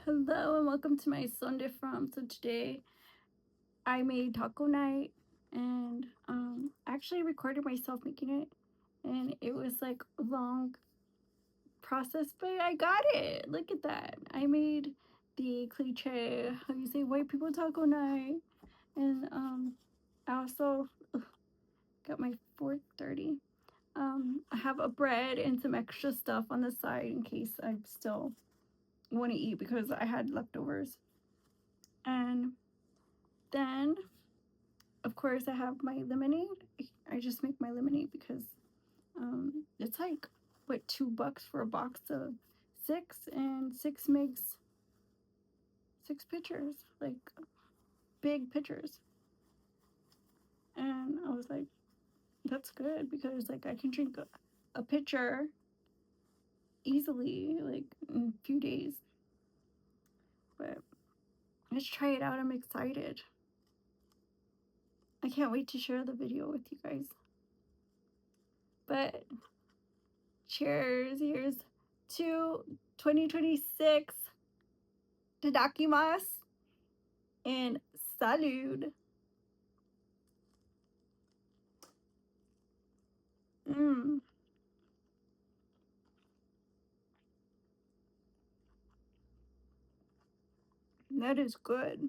Hello and welcome to my Sunday From. So today I made taco night and I actually recorded myself making it, and it was like a long process, but I got it. Look at that. I made the cliche, how you say, white people taco night, and I also got my 4:30. I have a bread and some extra stuff on the side in case I still want to eat because I had leftovers. And then, of course, I have my lemonade. I just make my lemonade because it's like, what, $2 for a box of six, and six makes six pitchers, like big pitchers. And I was like, that's good because like I can drink a pitcher easily, like in a few days. But let's try it out. I'm excited. I can't wait to share the video with you guys. But cheers. Here's to 2026. Tadakimasu and salud. Mmm, that is good.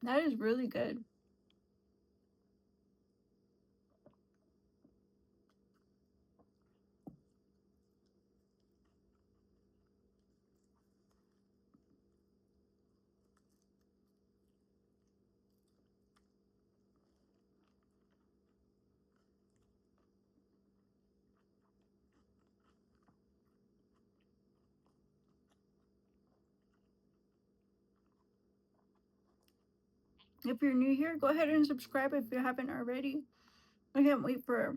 That is really good. If you're new here, go ahead and subscribe if you haven't already. I can't wait for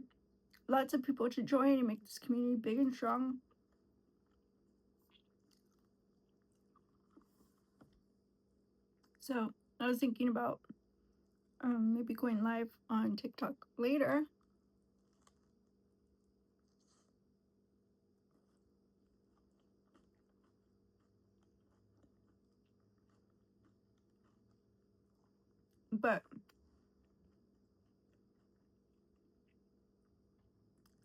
lots of people to join and make this community big and strong. So I was thinking about maybe going live on TikTok later. But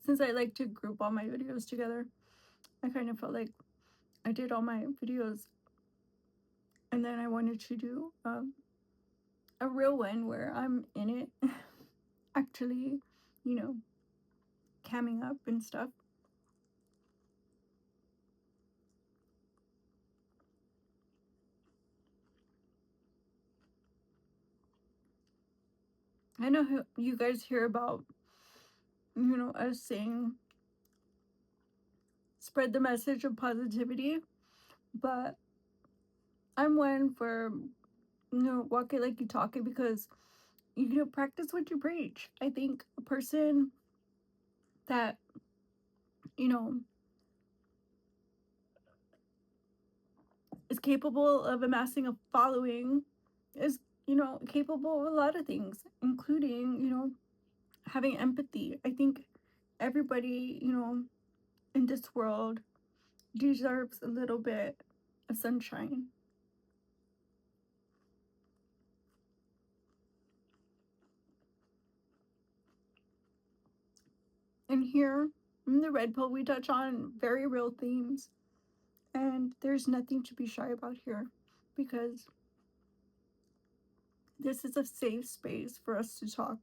since I like to group all my videos together, I kind of felt like I did all my videos, and then I wanted to do a real one where I'm in it, actually, you know, camming up and stuff. I know you guys hear about, us saying spread the message of positivity, but I'm one for, walk it like you talk it because, practice what you preach. I think a person that, you know, is capable of amassing a following is, capable of a lot of things, including, having empathy. I think everybody, in this world deserves a little bit of sunshine. And here in the Red Pill, we touch on very real themes. And there's nothing to be shy about here because this is a safe space for us to talk.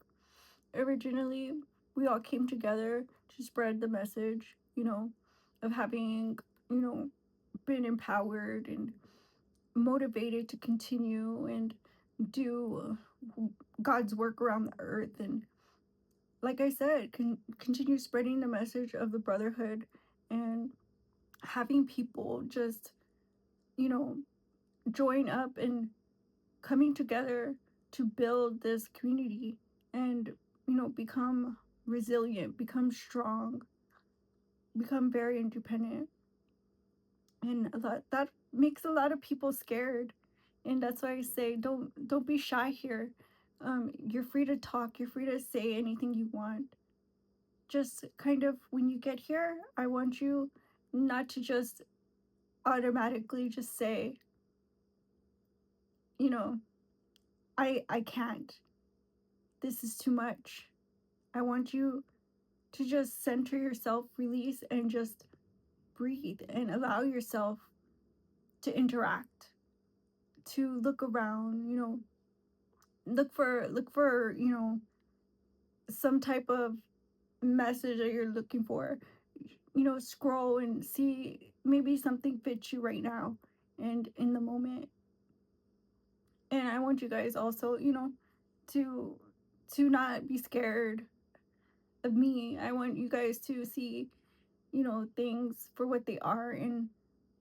Originally, we all came together to spread the message, of having, you know, been empowered and motivated to continue and do God's work around the earth. And like I said, continue spreading the message of the brotherhood and having people just, you know, join up and coming together to build this community and, become resilient, become strong, become very independent. And that makes a lot of people scared. And that's why I say don't be shy here. You're free to talk, you're free to say anything you want. just kind of when you get here, I want you not to just automatically just say, you know, I can't. This is too much. I want you to just center yourself, release, and just breathe and allow yourself to interact, to look around, look for, some type of message that you're looking for. Scroll and see maybe something fits you right now and in the moment. And I want you guys also, to not be scared of me. I want you guys to see, things for what they are. And,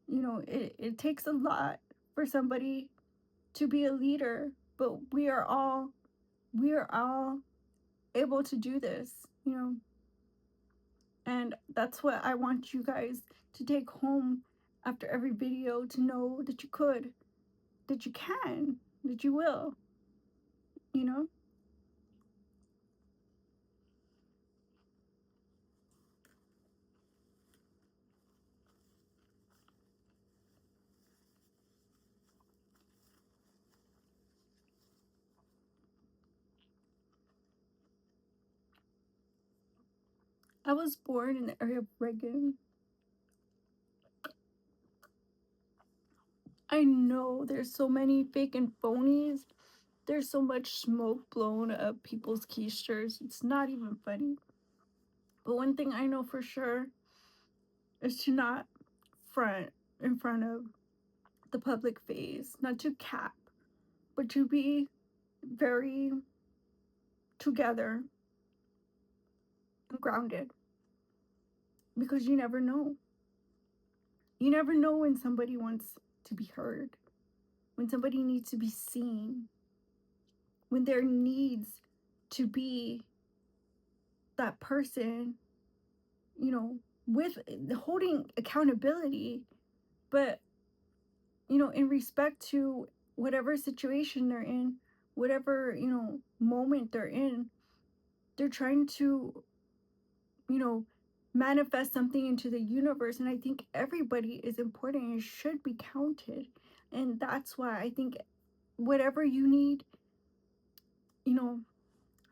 it takes a lot for somebody to be a leader, but we are all able to do this. And that's what I want you guys to take home after every video, to know that you could, that you can, that you will, you know? I was born in the area of Reagan. I know there's so many fake and phonies. There's so much smoke blown up people's keisters. It's not even funny. But one thing I know for sure is to not front in front of the public face, not to cap, but to be very together and grounded, because you never know. You never know when somebody wants to be heard, when somebody needs to be seen, when there needs to be that person, with holding accountability, but, in respect to whatever situation they're in, whatever, moment they're in, they're trying to, you know, manifest something into the universe. And I think everybody is important and should be counted. And that's why I think whatever you need, you know,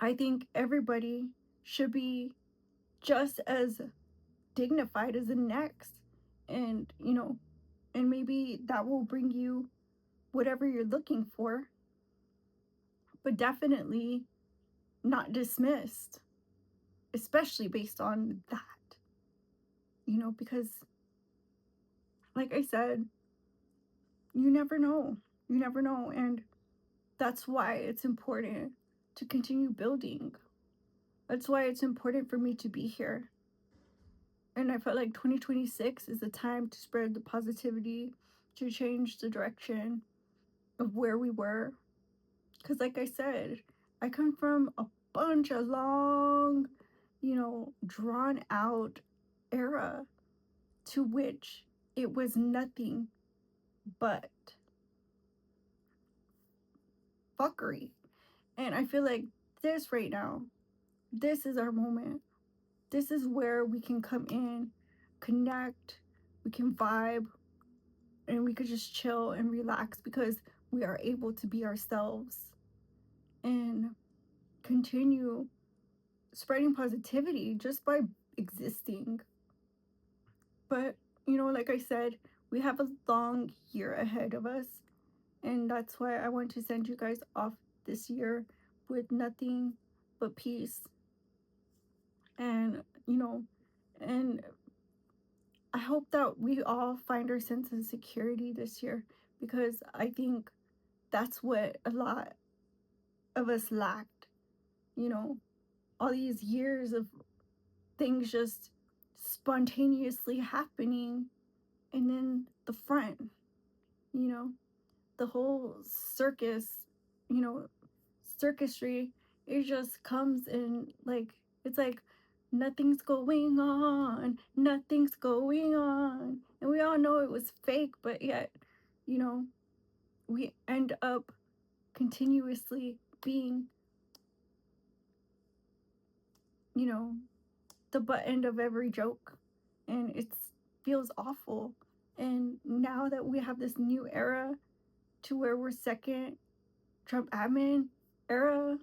I think everybody should be just as dignified as the next. And, and maybe that will bring you whatever you're looking for, but definitely not dismissed, especially based on that, because like I said, you never know. You never know. And that's why it's important to continue building. That's why it's important for me to be here. And I felt like 2026 is the time to spread the positivity, to change the direction of where we were. Because, like I said, I come from a bunch of long, drawn out era to which it was nothing but fuckery. And I feel like this right now, this is our moment. This is where we can come in, connect, we can vibe, and we could just chill and relax because we are able to be ourselves and continue spreading positivity just by existing. But, like I said, we have a long year ahead of us. And that's why I want to send you guys off this year with nothing but peace. And, and I hope that we all find our sense of security this year, because I think that's what a lot of us lacked. All these years of things just spontaneously happening, and then the front, you know, the whole circus, you know, circusry, it just comes in like, it's like nothing's going on. And we all know it was fake, but yet, you know, we end up continuously being, you know, the butt end of every joke, and it feels awful. And now that we have this new era to where we're second Trump admin era,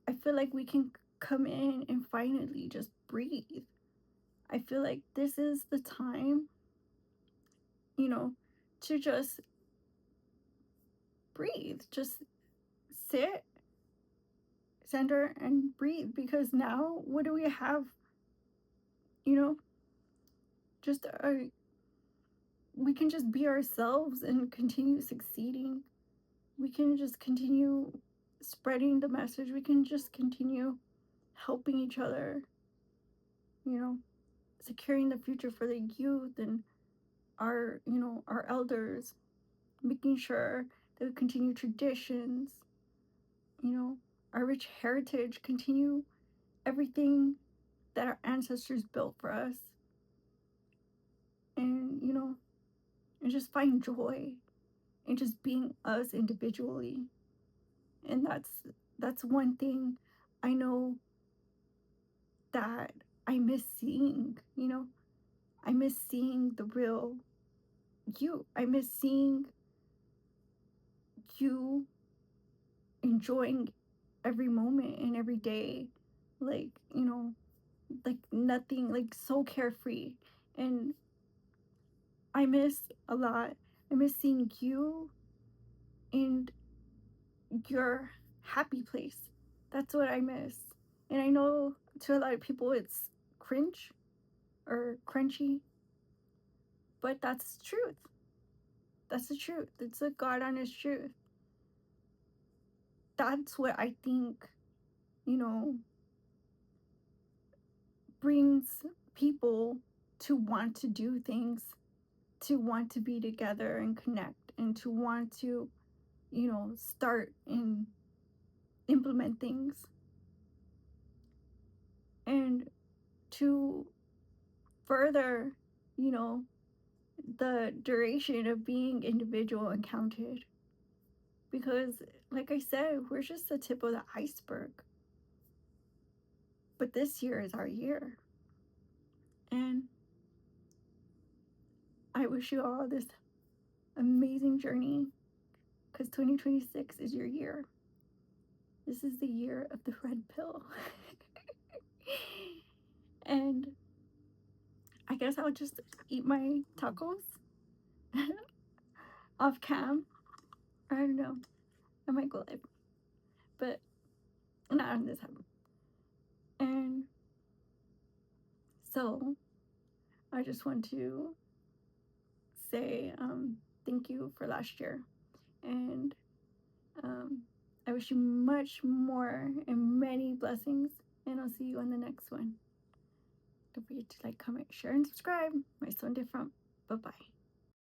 I feel like we can come in and finally just breathe. I feel like this is the time, you know, to just breathe, just sit, center, and breathe. Because now, what do we have? You know, just we can just be ourselves and continue succeeding. We can just continue spreading the message. We can just continue helping each other, you know, securing the future for the youth and our elders, making sure that we continue traditions, you know, our rich heritage, continue everything that our ancestors built for us, and, and just find joy in just being us individually. And that's one thing I know that I miss seeing, I miss seeing the real you. I miss seeing you enjoying every moment and every day. Like, like nothing, like so carefree. And I miss a lot. I miss seeing you in your happy place. That's what I miss. And I know to a lot of people it's cringe or crunchy, but that's the truth. That's the truth. It's a God honest truth. That's what I think, you know, brings people to want to do things, to want to be together and connect, and to want to, start and implement things, and to further, you know, the duration of being individual and counted. Because, like I said, we're just the tip of the iceberg. But this year is our year. And I wish you all this amazing journey, because 2026 is your year. This is the year of the red pill. And I guess I'll just eat my tacos off cam. I don't know. I might go live, but not on this time. And so I just want to say thank you for last year. And I wish you much more and many blessings. And I'll see you on the next one. Don't forget to like, comment, share, and subscribe. My son different. Bye bye.